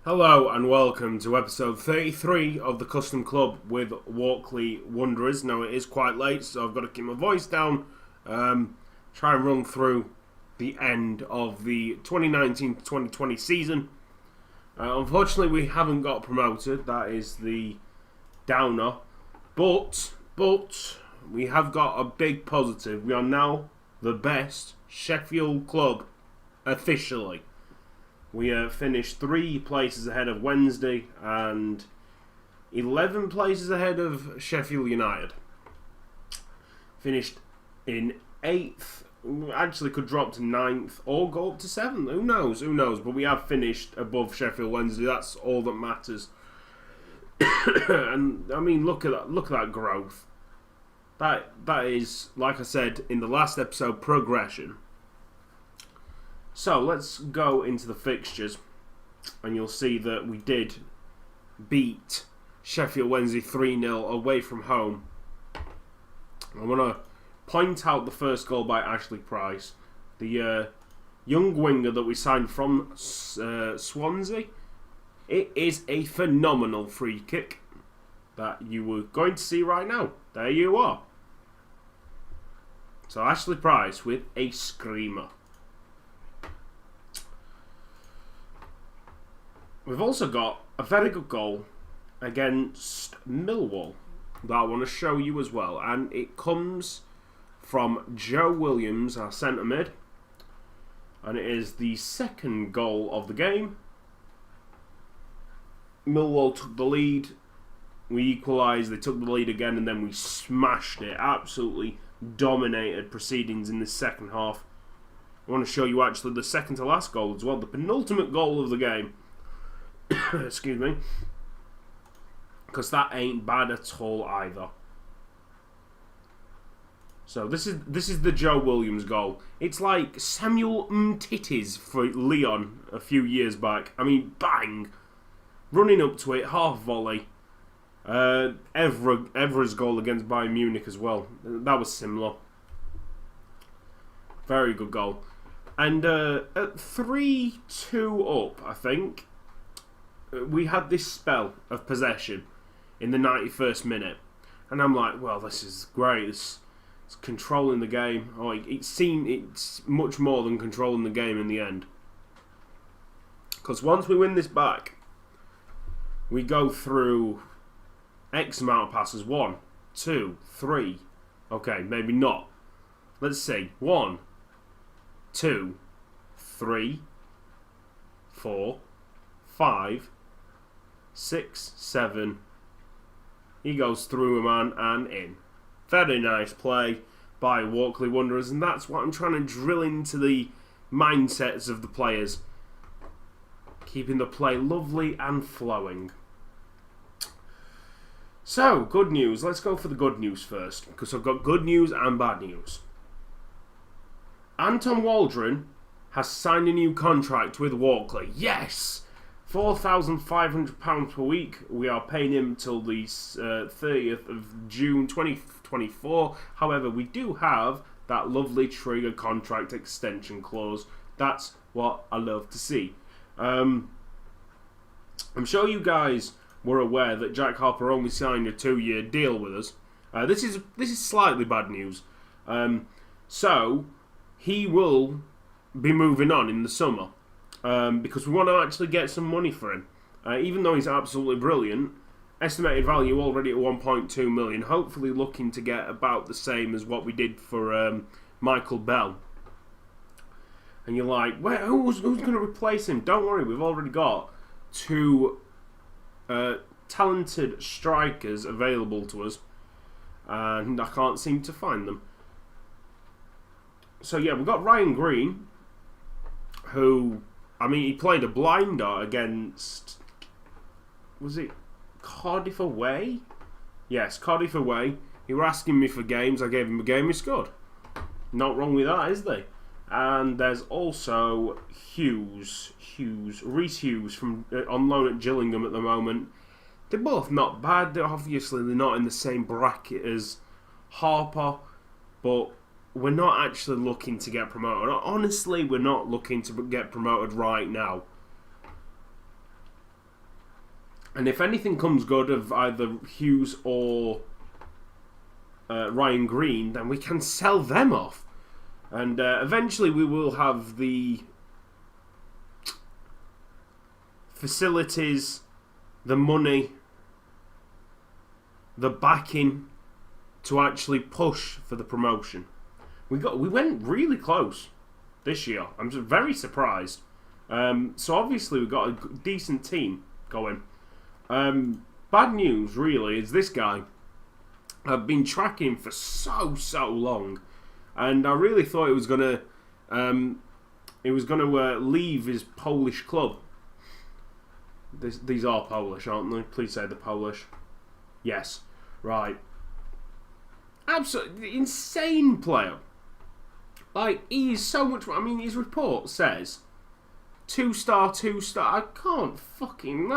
Hello and welcome to episode 33 of the Custom Club with Walkley Wanderers. Now it is quite late, so I've got to keep my voice down. Try and run through the end of the 2019-2020 season. Unfortunately, we haven't got promoted. That is the downer. But we have got a big positive. We are now the best Sheffield club officially. We finished 3 places ahead of Wednesday and 11 places ahead of Sheffield United. Finished in 8th. Actually could drop to 9th or go up to 7th. Who knows? But we have finished above Sheffield Wednesday. That's all that matters. And I mean, look at that growth. That is, like I said in the last episode, progression. So let's go into the fixtures, and you'll see that we did beat Sheffield Wednesday 3-0 away from home. I want to point out the first goal by Ashley Price, the young winger that we signed from Swansea. It is a phenomenal free kick that you were going to see right now. There you are. So Ashley Price with a screamer. We've also got a very good goal against Millwall that I want to show you as well. And it comes from Joe Williams, our centre mid. And it is the second goal of the game. Millwall took the lead. We equalised, they took the lead again, and then we smashed it. Absolutely dominated proceedings in the second half. I want to show you actually the second to last goal as well. The penultimate goal of the game. Excuse me, because that ain't bad at all either. So this is the Joe Williams goal. It's like Samuel Umtiti's for Leon a few years back. I mean, bang, running up to it, half volley. Evra's goal against Bayern Munich as well. That was similar. Very good goal. And at 3-2 up, I think. We had this spell of possession in the 91st minute, and I'm like, well, this is great. It's controlling the game. Oh, it's much more than controlling the game in the end. Because once we win this back, we go through X amount of passes. 1, 2, 3. Okay, maybe not. Let's see. 1, 2, 3, 4, 5, 6, 7. He goes through a man and in. Very nice play by Walkley Wanderers, and that's what I'm trying to drill into the mindsets of the players. Keeping the play lovely and flowing. So, good news. Let's go for the good news first, because I've got good news and bad news. Anton Waldron has signed a new contract with Walkley. Yes! £4,500 per week. We are paying him till the 30th of June 2024. However, we do have that lovely trigger contract extension clause. That's what I love to see. I'm sure you guys were aware that Jack Harper only signed a 2-year deal with us. This is slightly bad news. So he will be moving on in the summer. Because we want to actually get some money for him. Even though he's absolutely brilliant, estimated value already at 1.2 million. Hopefully looking to get about the same as what we did for Michael Bell. And you're like, well, who's going to replace him? Don't worry, we've already got 2 talented strikers available to us. And I can't seem to find them. So yeah, we've got Ryan Green, who... I mean, he played a blinder against... Was it Cardiff away? Yes, Cardiff away. He were asking me for games. I gave him a game. He scored. Not wrong with that, is there? And there's also Reece Hughes from on loan at Gillingham at the moment. They're both not bad. They're not in the same bracket as Harper, but we're not actually looking to get promoted. Honestly, we're not looking to get promoted right now. And if anything comes good of either Hughes or Ryan Green, then we can sell them off. And eventually we will have the facilities, the money, the backing to actually push for the promotion. We went really close this year. I'm just very surprised. So obviously we've got a decent team going. Bad news really is this guy. I've been tracking for so long, and I really thought he was gonna leave his Polish club. These are Polish, aren't they? Please say they're Polish. Yes, right. Absolutely insane player. Like, he's so much. I mean, his report says 2-star, 2-star. I can't fucking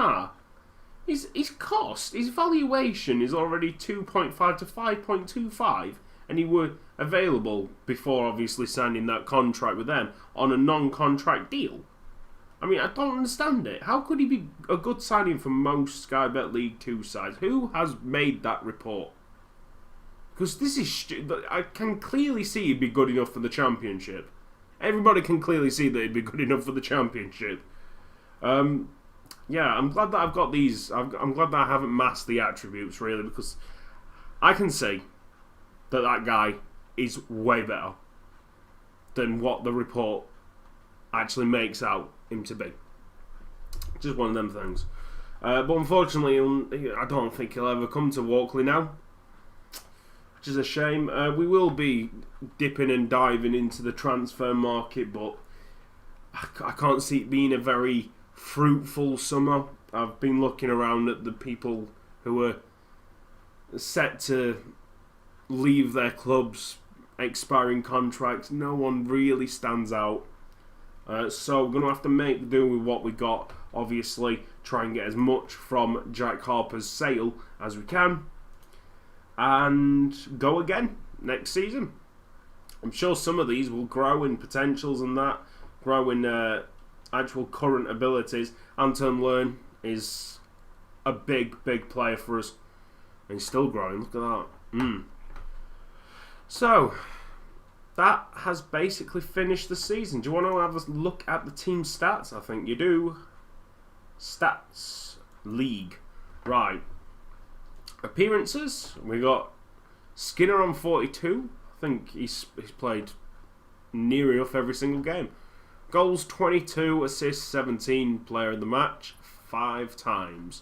His cost, his valuation is already 2.5 to 5.25, and he were available before obviously signing that contract with them on a non-contract deal. I mean, I don't understand it. How could he be a good signing for most Sky Bet League 2 sides? Who has made that report? Because this is I can clearly see he'd be good enough for the Championship. Everybody can clearly see that he'd be good enough for the Championship. Yeah, I'm glad that I've got these. I'm glad that I haven't masked the attributes, really, because I can see that guy is way better than what the report actually makes out him to be. Just one of them things. But unfortunately, I don't think he'll ever come to Walkley now, which is a shame. We will be dipping and diving into the transfer market, but I can't see it being a very fruitful summer. I've been looking around at the people who are set to leave their clubs, expiring contracts. No one really stands out. So we're going to have to make do with what we got. Obviously, try and get as much from Jack Harper's sale as we can, and go again next season. I'm sure some of these will grow in potentials and that, grow in actual current abilities. Anton Learn is a big player for us, and he's still growing. Look at that. So that has basically finished the season. Do you want to have a look at the team stats? I think you do. Stats league, right? Appearances, we got Skinner on 42. I think he's played near enough every single game. Goals 22, assists 17, player of the match 5 times.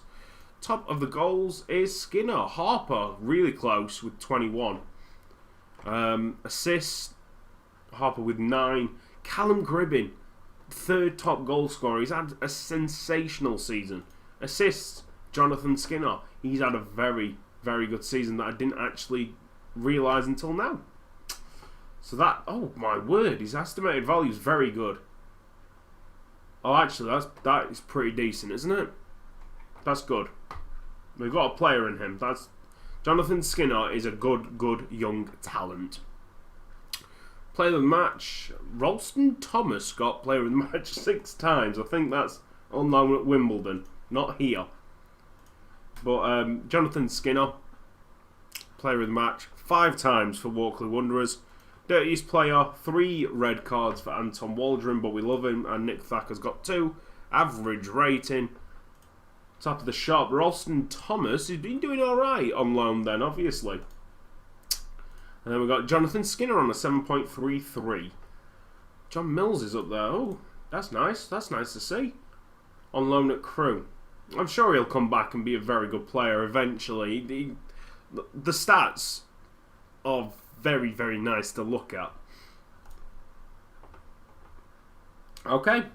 Top of the goals is Skinner. Harper really close with 21. Assists, Harper with 9. Callum Gribbin, third top goal scorer. He's had a sensational season. Assists, Jonathan Skinner. He's had a very good season that I didn't actually realise until now. So that, oh my word, his estimated value is very good. Oh, actually, that is pretty decent, isn't it? That's good. We've got a player in him. Jonathan Skinner is a good young talent. Player of the match, Ralston Thomas got player of the match 6 times. I think that's on loan at Wimbledon, not here. But Jonathan Skinner, player of the match 5 times for Walkley Wanderers. Dirtiest player, 3 red cards for Anton Waldron, but we love him, and Nick Thacker's got 2. Average rating. Top of the shop, Ralston Thomas, who's been doing alright on loan then, obviously. And then we've got Jonathan Skinner on a 7.33. John Mills is up there. Oh, that's nice. That's nice to see. On loan at Crewe. I'm sure he'll come back and be a very good player eventually. The stats are very nice to look at. Okay.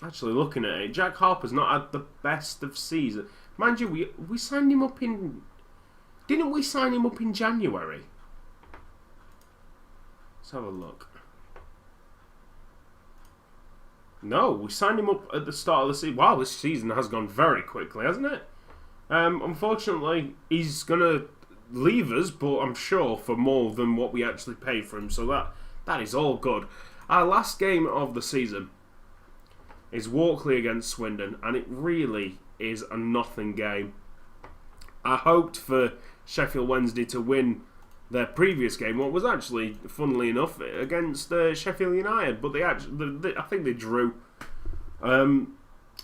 Actually, looking at it, Jack Harper's not had the best of season. Mind you, we signed him up in... Didn't we sign him up in January? Let's have a look. No, we signed him up at the start of the season. Wow, this season has gone very quickly, hasn't it? Unfortunately, he's going to leave us, but I'm sure for more than what we actually paid for him. So that is all good. Our last game of the season, is Walkley against Swindon, and it really is a nothing game. I hoped for Sheffield Wednesday to win their previous game, what was actually, funnily enough, against Sheffield United, but I think they drew,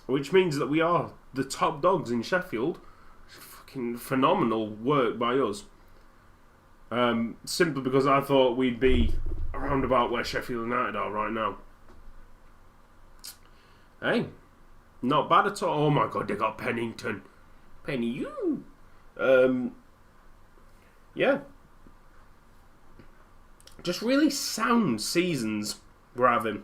which means that we are the top dogs in Sheffield. Fucking phenomenal work by us. Simply because I thought we'd be around about where Sheffield United are right now. Hey, not bad at all. Oh my god, they got Pennington. Penny you. Yeah. Just really sound seasons we're having.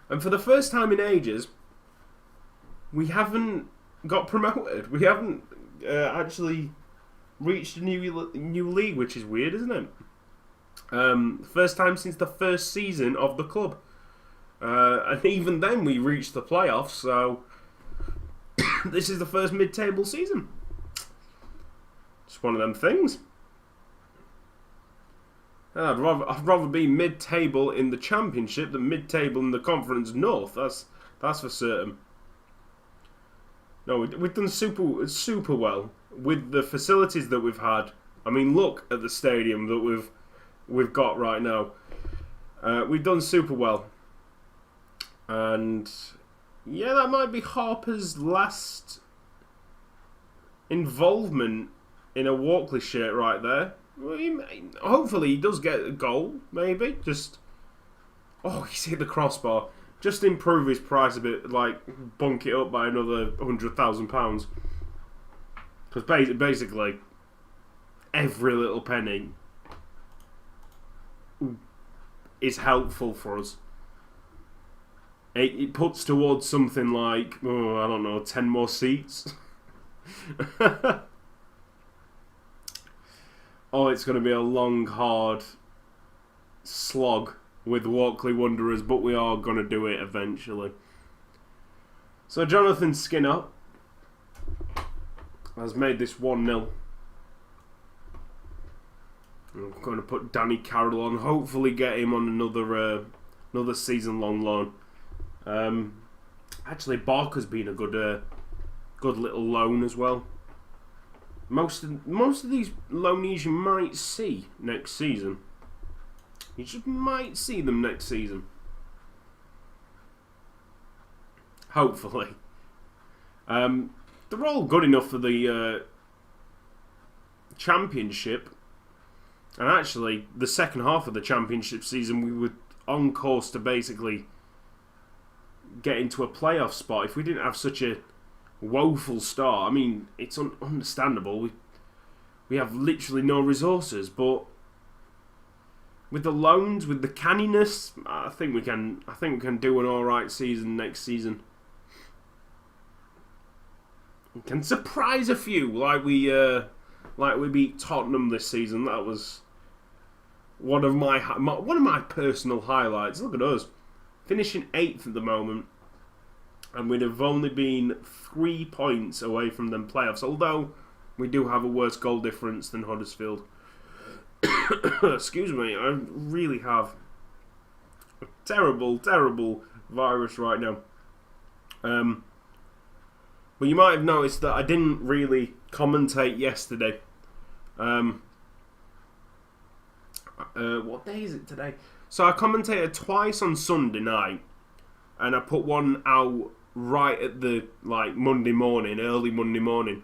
And for the first time in ages, we haven't got promoted. We haven't actually reached a new league, which is weird, isn't it? First time since the first season of the club. And even then we reached the playoffs, so this is the first mid-table season. It's one of them things. I'd rather be mid-table in the Championship than mid-table in the Conference North. That's for certain. No, we've done super well with the facilities that we've had. I mean, look at the stadium that we've got right now. We've done super well, and yeah, that might be Harper's last involvement in a Walkley shirt right there. Well, hopefully he does get a goal, maybe. Just, he's hit the crossbar. Just improve his price a bit, like bunk it up by another £100,000. Because basically, every little penny is helpful for us. It puts towards something like, I don't know, 10 more seats. It's going to be a long, hard slog with Walkley Wanderers, but we are going to do it eventually. So Jonathan Skinner has made this 1-0. I'm going to put Danny Carroll on, hopefully get him on another season-long loan. Actually, Barker's been a good little loan as well. Most of these loanees you might see next season. You just might see them next season. Hopefully. They're all good enough for the Championship. And actually, the second half of the Championship season, we were on course to basically get into a playoff spot if we didn't have such a woeful start. I mean, it's understandable. We have literally no resources, but with the loans, with the canniness, I think we can do an alright season next season. We can surprise a few, like we beat Tottenham this season. That was one of my personal highlights. Look at us, finishing 8th at the moment, and we'd have only been 3 points away from them playoffs. Although we do have a worse goal difference than Huddersfield. Excuse me, I really have a terrible, terrible virus right now. But you might have noticed that I didn't really commentate yesterday. What day is it today? So I commentated twice on Sunday night, and I put one out right at the Monday morning, early Monday morning.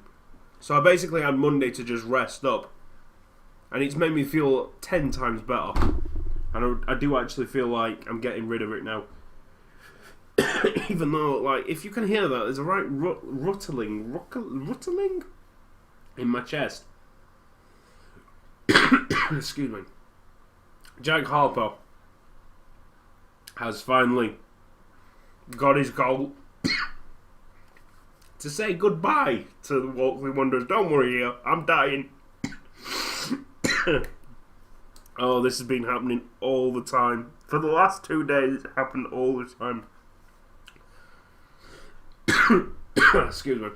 So I basically had Monday to just rest up. And it's made me feel 10 times better. And I do actually feel like I'm getting rid of it now. Even though, if you can hear that, there's a right ruttling in my chest. Excuse me. Jack Harper has finally got his goal to say goodbye to the Walkley Wanderers. Don't worry here, I'm dying. This has been happening all the time. For the last 2 days, it happened all the time. Excuse me.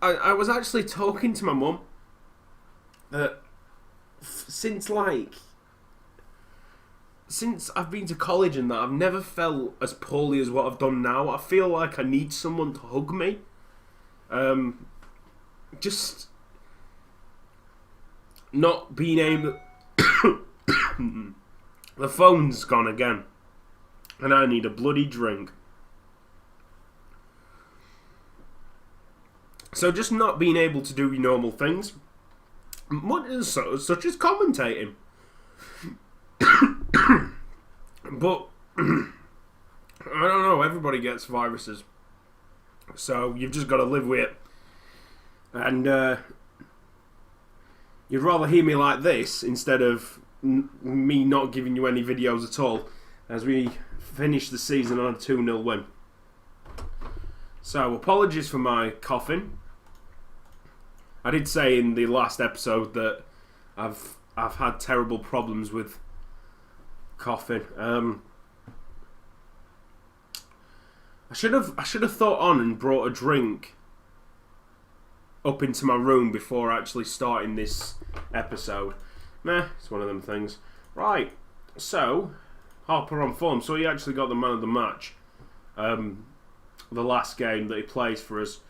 I was actually talking to my mum that since since I've been to college and that, I've never felt as poorly as what I've done now. I feel like I need someone to hug me. Just not being able... The phone's gone again. And I need a bloody drink. So just not being able to do normal things, such as commentating. But I don't know, everybody gets viruses. So you've just got to live with it. And you'd rather hear me like this instead of me not giving you any videos at all as we finish the season on a 2-0 win. So apologies for my coughing. I did say in the last episode that I've had terrible problems with coughing. I should have thought on and brought a drink up into my room before actually starting this episode. Meh, it's one of them things. Right, so Harper on form. So he actually got the man of the match. The last game that he plays for us.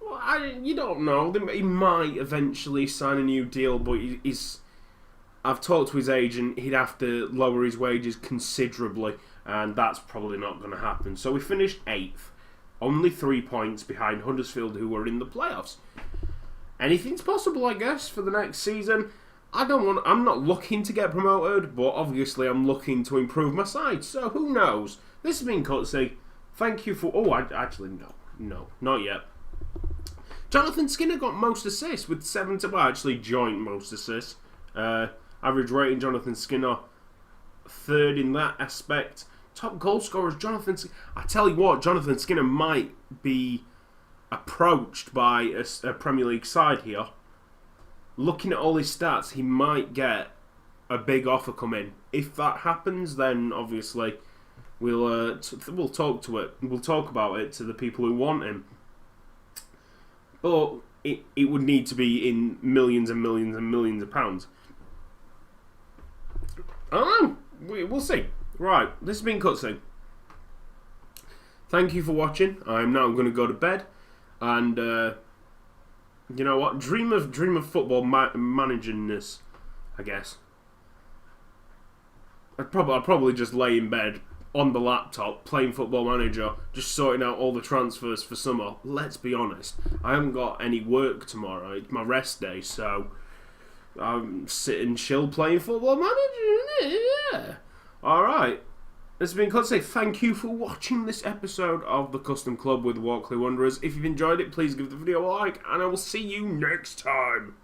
Well, you don't know. He might eventually sign a new deal, but I've talked to his agent. He'd have to lower his wages considerably, and that's probably not going to happen. So we finished 8th, only 3 points behind Huddersfield, who were in the playoffs. Anything's possible, I guess, for the next season. I'm not looking to get promoted, but obviously I'm looking to improve my side. So who knows? This has been Cutsy. Thank you for... No, not yet. Jonathan Skinner got most assists with 7 to... Well, actually joint most assists. Average rating, Jonathan Skinner 3rd in that aspect. Top goal scorers, Jonathan Skinner. I tell you what, Jonathan Skinner might be approached by a Premier League side here. Looking at all his stats, he might get a big offer come in. If that happens, then obviously we'll talk to it. We'll talk about it to the people who want him. But it would need to be in millions and millions and millions of pounds. I don't know. We'll see. Right, this has been Cutsy. Thank you for watching. I'm now going to go to bed. And, you know what? Dream of football managing this, I guess. I'd probably just lay in bed on the laptop, playing Football Manager, just sorting out all the transfers for summer. Let's be honest, I haven't got any work tomorrow. It's my rest day, so I'm sitting chill playing Football Manager. Yeah. Alright. This has been Cutsy. Thank you for watching this episode of the Custom Club with Walkley Wanderers. If you've enjoyed it, please give the video a like, and I will see you next time.